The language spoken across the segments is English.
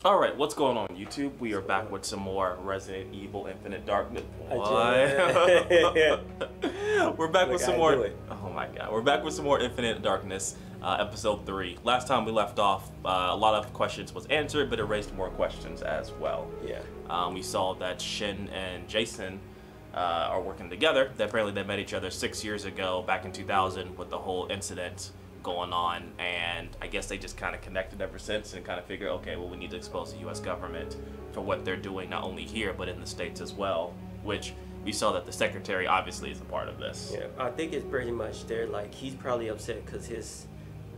Alright, what's going on YouTube? We are back with some more Resident Evil Infinite Darkness. What? We're back with some more. Oh my god. We're back with some more Infinite Darkness, episode 3. Last time we left off, a lot of questions was answered, but it raised more questions as well. Yeah. We saw that Shin and Jason are working together. Apparently they met each other 6 years ago, back in 2000, with the whole incident going on, and I guess they just kind of connected ever since and kind of figure, okay, well, we need to expose the U.S. government for what they're doing, not only here but in the States as well, which we saw that the secretary obviously is a part of this. Yeah, I think it's pretty much there. Like, he's probably upset because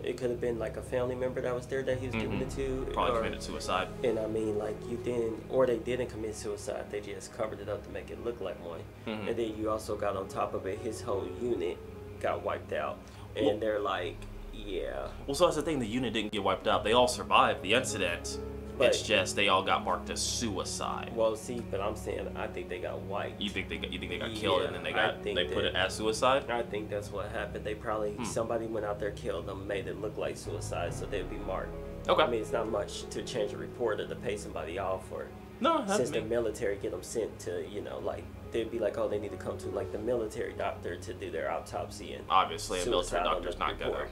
it could have been like a family member that was there that he was giving it to. Probably committed suicide. And I mean, like, they didn't commit suicide. They just covered it up to make it look like one. And then you also got on top of it, his whole unit got wiped out. And they're like, yeah. Well, so that's the thing. The unit didn't get wiped out. They all survived the incident. But it's just they all got marked as suicide. Well, see, but I'm saying I think they got wiped. You think they got killed and then they put it as suicide? I think that's what happened. They probably somebody went out there, killed them, made it look like suicide, so they'd be marked. Okay. I mean, it's not much to change a report or to pay somebody off, or no, since the military get them sent to, like, they'd be like, oh, they need to come to like the military doctor to do their autopsy, and obviously a military doctor's not gonna.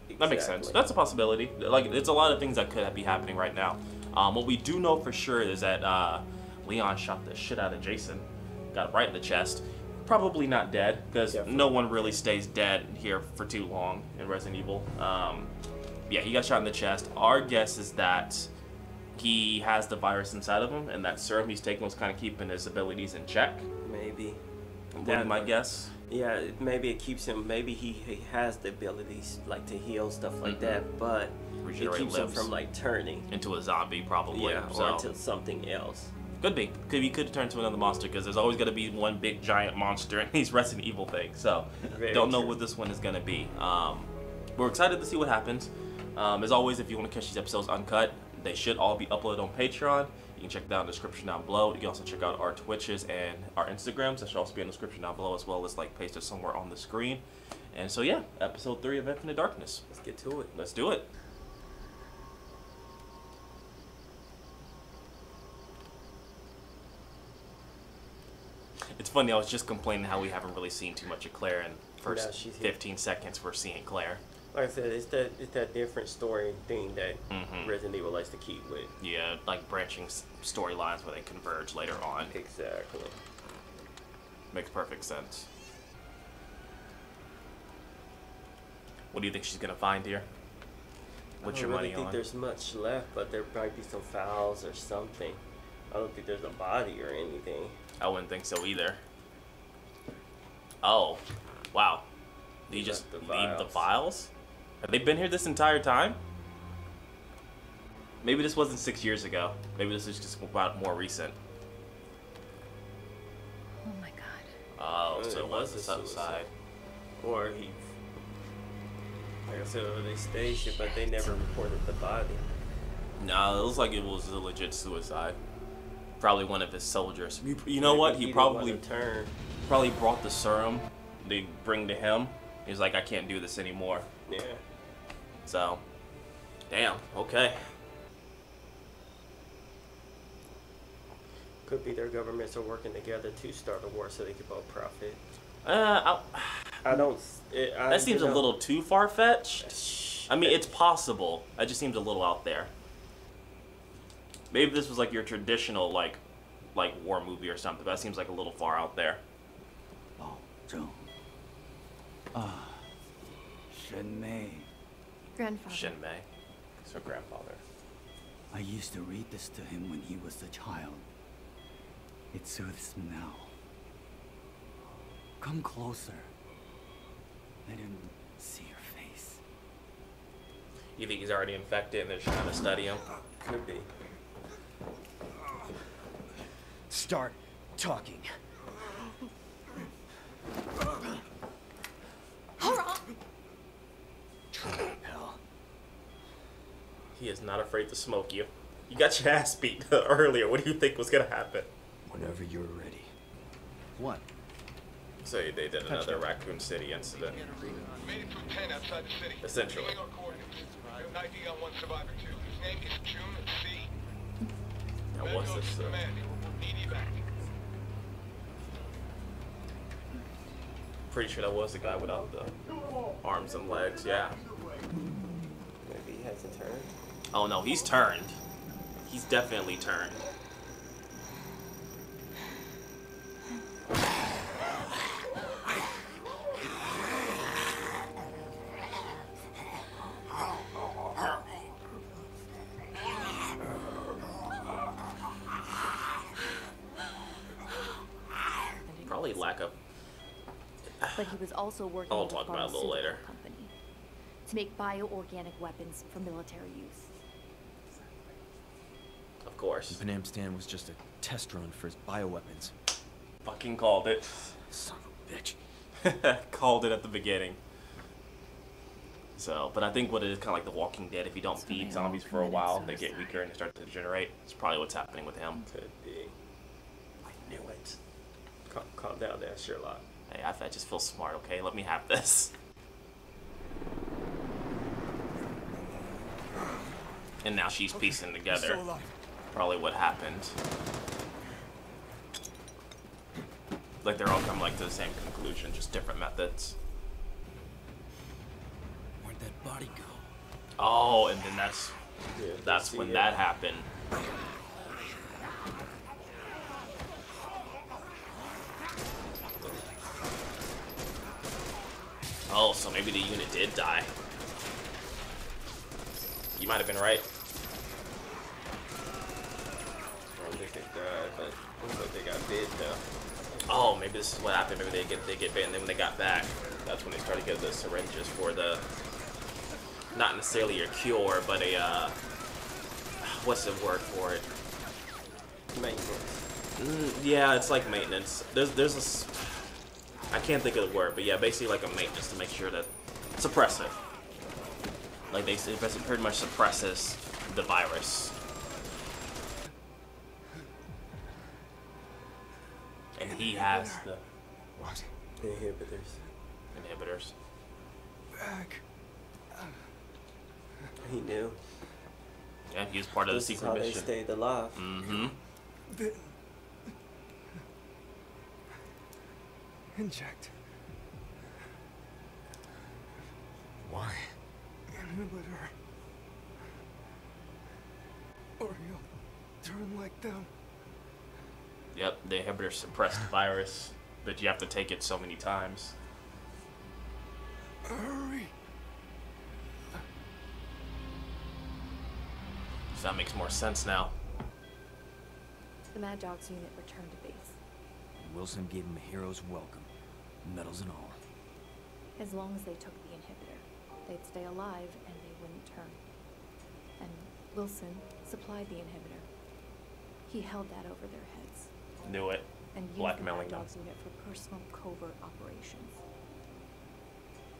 Exactly. That makes sense. That's a possibility. Like, it's a lot of things that could be happening right now. What we do know for sure is that Leon shot the shit out of Jason, got him right in the chest. Probably not dead, because no one really stays dead here for too long in Resident Evil. Yeah, he got shot in the chest. Our guess is that he has the virus inside of him, and that serum he's taking was kind of keeping his abilities in check. Maybe. That my guess. Yeah, maybe it keeps him. Maybe he has the abilities like to heal, stuff like that, but it keeps him from like turning into a zombie, probably. Yeah, or into something else. Could be. He could turn to another monster, because there's always going to be one big giant monster in these Resident Evil things. So don't know what this one is going to be. We're excited to see what happens. As always, if you want to catch these episodes uncut, they should all be uploaded on Patreon. You can check that in the description down below. You can also check out our Twitches and our Instagrams. That should also be in the description down below, as well as like pasted somewhere on the screen. And so yeah, episode 3 of Infinite Darkness. Let's get to it. Let's do it. It's funny, I was just complaining how we haven't really seen too much of Claire, and first 15 seconds we're seeing Claire. Like I said, it's that different story thing that Resident Evil likes to keep with. Yeah, like branching storylines where they converge later on. Exactly. Makes perfect sense. What do you think she's gonna find here? What's your money on? I don't think there's much left, but there might be some files or something. I don't think there's a body or anything. I wouldn't think so either. Oh, wow. Did you just leave the files? Have they been here this entire time? Maybe this wasn't 6 years ago. Maybe this is just about more recent. Oh my god. Oh, so it was the suicide. Or he, like I said, they staged it, but they never reported the body. No, it looks like it was a legit suicide. Probably one of his soldiers. You know what? He probably brought the serum they bring to him. He's like, I can't do this anymore. Yeah. So, damn. Okay. Could be their governments are working together to start a war so they can both profit. That seems a little too far-fetched. I mean, it's possible. That just seems a little out there. Maybe this was like your traditional like war movie or something. But that seems like a little far out there. Oh, Joe. Shen Mei. Grandfather. Shen Mei. It's her grandfather. I used to read this to him when he was a child. It soothes him now. Come closer. Let him see your face. You think he's already infected and they're trying to study him? Could be. Start talking. Hell. He is not afraid to smoke you. You got your ass beat earlier. What do you think was gonna happen? Whenever you're ready. What? So they did another Raccoon City incident. Made it through 10 outside the city. Essentially. An ID on one survivor too. His name is Jun C. Roger, command. Need you back. Pretty sure that was the guy without the arms and legs. Yeah. Maybe he hasn't turned. Oh no, he's turned. He's definitely turned. Probably lack of. But he was also working I'll with a talk about it a little pharmaceutical later. company to make bioorganic weapons for military use. Of course. Panam Stan was just a test run for his bioweapons. Fucking called it. Son of a bitch. Called it at the beginning. So, but I think what it is kind of like The Walking Dead. If you don't Somebody feed zombies for a committed while, they get suicide. weaker and they start to degenerate. It's probably what's happening with him. Could be. I knew it. Calm down there, Sherlock. Hey, I just feel smart, okay? Let me have this. And now she's piecing together probably what happened. Like they're all coming like to the same conclusion, just different methods. Where'd that body go? Oh, and then that's Yeah, see when it. that happened. Oh, so maybe the unit did die. You might have been right. I don't think they died, but looks like they got bit though. Oh, maybe this is what happened. Maybe they get bit, and then when they got back, that's when they started getting the syringes for the, not necessarily a cure, but a what's the word for it? Maintenance. Yeah, it's like maintenance. There's I can't think of the word, but yeah, basically like a maintenance to make sure that suppressive. Like it pretty much suppresses the virus. And he has the What? Inhibitors. inhibitors. Back. He knew. Yeah, he was part of the This is secret how they mission. stayed alive. Mm-hmm. Inject. Why? Inhibitor. Or you'll turn like them. Yep, the inhibitor suppressed the virus, but you have to take it so many times. Hurry. So that makes more sense now. The Mad Dogs unit returned to base. Wilson gave him a hero's welcome, medals and all. As long as they took the inhibitor, they'd stay alive and they wouldn't turn. And Wilson supplied the inhibitor. He held that over their heads Knew it. and used the Blackmailing Mad them. Dogs unit for personal covert operations.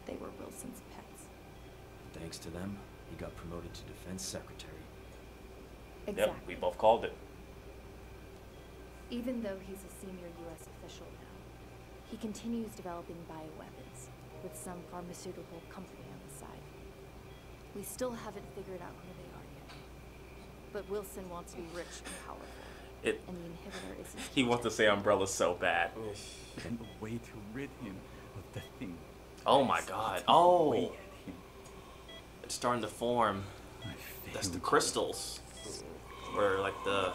They were Wilson's pets. Thanks to them, he got promoted to defense secretary. Exactly. Yep, we both called it. Even though he's a senior U.S. official now, he continues developing bioweapons with some pharmaceutical company on the side. We still haven't figured out who they are yet. But Wilson wants to be rich and powerful, It. and the inhibitor is his He wants to say Umbrella so bad. And a way to rid him of the thing. Oh my God. Oh, Way at him. it's starting to form. I That's the failed. crystals, or like the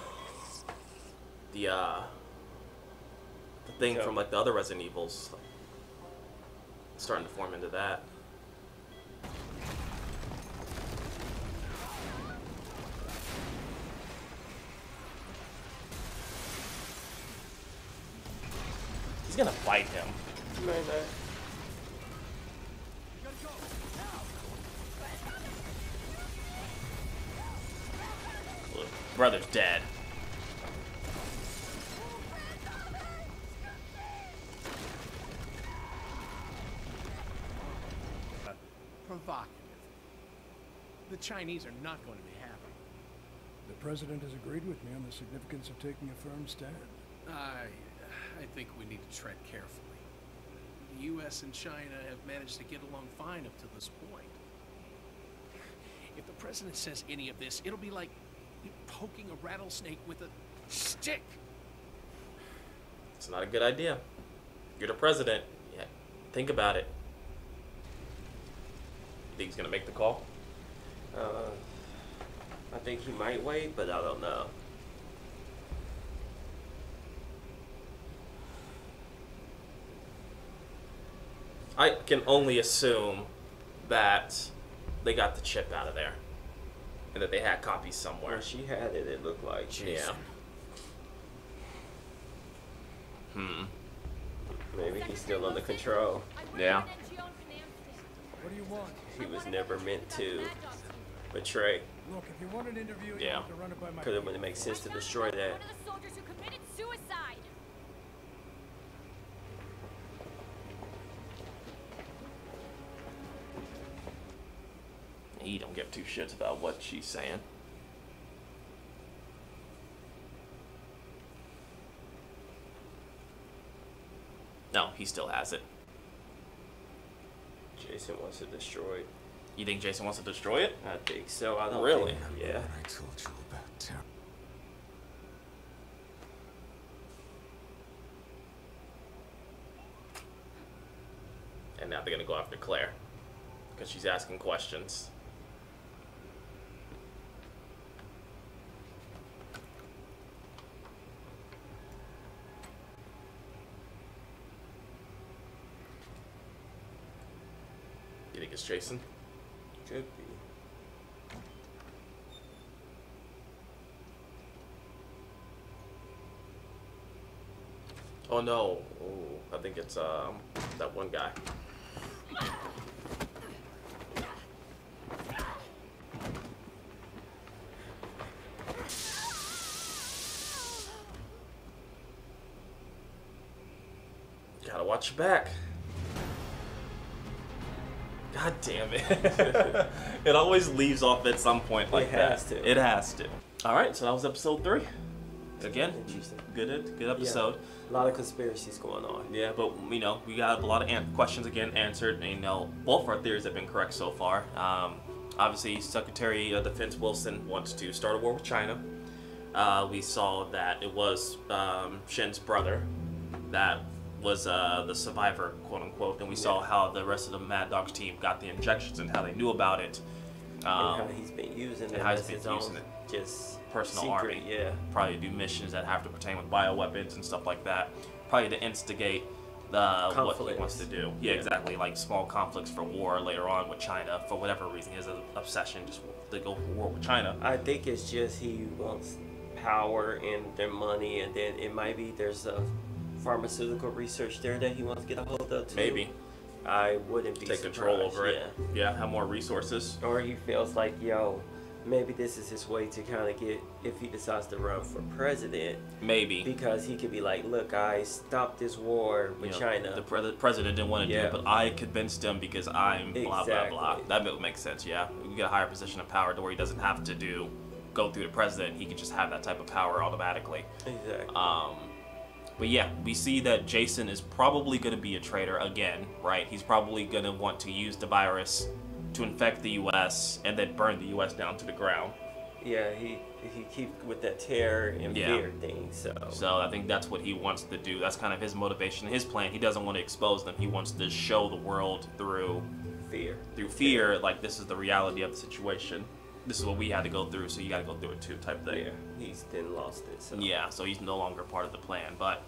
thing from like the other Resident Evils. It's starting to form into that. He's gonna fight him. Right there. Look, brother's dead. Provocative. The Chinese are not going to be happy. The president has agreed with me on the significance of taking a firm stand. I think we need to tread carefully. The U.S. and China have managed to get along fine up to this point. If the president says any of this, it'll be like Poking a rattlesnake with a stick. It's not a good idea. You're the president. Yeah, think about it. You think he's gonna make the call? I think he might wait, but I don't know. I can only assume that they got the chip out of there, and that they had copies somewhere. Where she had it, it looked like. Yeah. Maybe he's still under control. Yeah. What do you want? He was never meant to betray. Look, if you want an interview, you Yeah. have to run it by my... Because it wouldn't make sense to destroy that. One of the soldiers who committed suicide. He don't give two shits about what she's saying. No, he still has it. Jason wants to destroy it. You think Jason wants to destroy it? I think so. I don't Really? think- yeah. I told you about Tara. And now they're gonna go after Claire because she's asking questions. You think it's Jason? Could be. Oh no! Oh, I think it's that one guy. Gotta watch your back. God damn it. It always leaves off at some point like that. It has to. It has to. Alright, so that was episode 3. Again, Interesting. good episode. Yeah. A lot of conspiracies going on. Yeah, but you know, we got a lot of questions again answered. And, you know, both our theories have been correct so far. Obviously, Secretary of Defense Wilson wants to start a war with China. We saw that it was Shen's brother that was the survivor, quote unquote. And we saw how the rest of the Mad Dogs team got the injections and how they knew about it. And how he's been using it as his own just personal secret, army. Yeah. Probably do missions that have to pertain with bioweapons and stuff like that. Probably to instigate what he wants to do. Yeah, exactly. Like small conflicts for war later on with China for whatever reason. He has an obsession just to go for war with China. I think it's just he wants power and their money, and then it might be there's a pharmaceutical research there that he wants to get a hold of too. Maybe. I wouldn't be Take surprised. control over it. Yeah, have more resources. Or he feels like, yo, maybe this is his way to kind of get, if he decides to run for president. Maybe. Because he could be like, look, I stopped this war with China. The president didn't want to do it, but I convinced him because I'm blah, blah, blah. That would make sense, yeah. We get a higher position of power to where he doesn't have to go through the president. He can just have that type of power automatically. Exactly. But yeah, we see that Jason is probably going to be a traitor again, right? He's probably going to want to use the virus to infect the U.S. and then burn the U.S. down to the ground. Yeah, he keeps with that terror and fear thing, So I think that's what he wants to do. That's kind of his motivation, his plan. He doesn't want to expose them. He wants to show the world through fear, like this is the reality of the situation. This is what we had to go through, so you got to go through it too, type thing. Yeah, he's then lost it. So. Yeah, so he's no longer part of the plan. But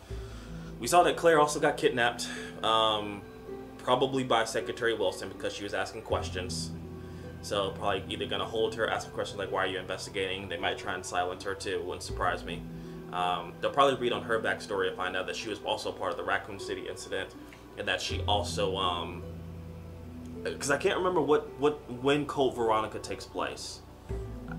we saw that Claire also got kidnapped, probably by Secretary Wilson because she was asking questions. So probably either gonna hold her, ask her questions like, "Why are you investigating?" They might try and silence her too. Wouldn't surprise me. They'll probably read on her backstory and find out that she was also part of the Raccoon City incident, and that she also because I can't remember when Code Veronica takes place.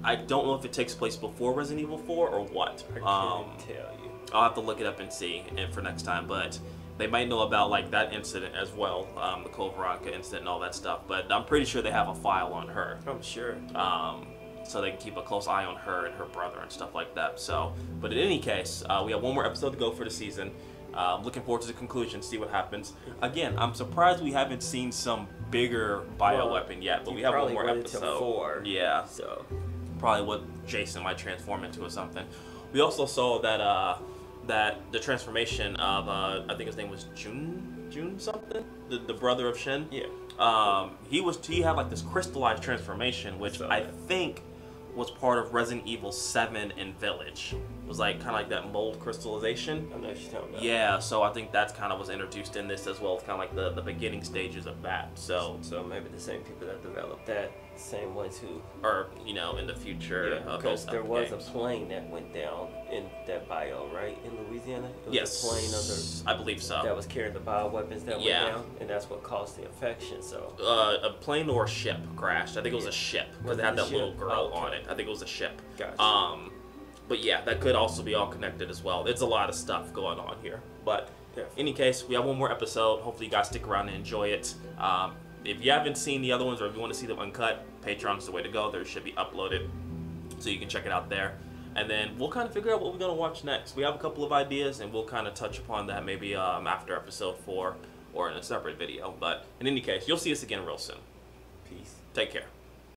I don't know if it takes place before Resident Evil 4 or what. I can't tell you. I'll have to look it up and see for next time, but they might know about like that incident as well, the Code Veronica incident and all that stuff. But I'm pretty sure they have a file on her. I'm sure. So they can keep a close eye on her and her brother and stuff like that. So, but in any case, we have one more episode to go for the season. Looking forward to the conclusion, see what happens. Again, I'm surprised we haven't seen some bigger bioweapon yet, but we have one more episode. Till 4, yeah. So probably what Jason might transform into or something. We also saw that that the transformation of I think his name was June something, the brother of Shin. Yeah. He had like this crystallized transformation, which I think was part of Resident Evil 7 and Village. It was like kind of like that mold crystallization. I know what you're talking about. Yeah, so I think that's kind of was introduced in this as well. It's kind of like the beginning stages of that. So maybe the same people that developed that, same ones who, or in the future. yeah, because there was a plane that went down in that bio, right, in Louisiana. It was yes, a plane I believe so. that was carrying the bioweapons that went down, and that's what caused the infection. So a plane or a ship crashed. I think it was a ship because it had that little girl on it. I think it was a ship. Gotcha. But yeah, that could also be all connected as well. It's a lot of stuff going on here. But in any case, we have one more episode. Hopefully you guys stick around and enjoy it. If you haven't seen the other ones or if you want to see them uncut, Patreon's the way to go. They should be uploaded so you can check it out there. And then we'll kind of figure out what we're going to watch next. We have a couple of ideas and we'll kind of touch upon that maybe after episode 4 or in a separate video. But in any case, you'll see us again real soon. Peace. Take care.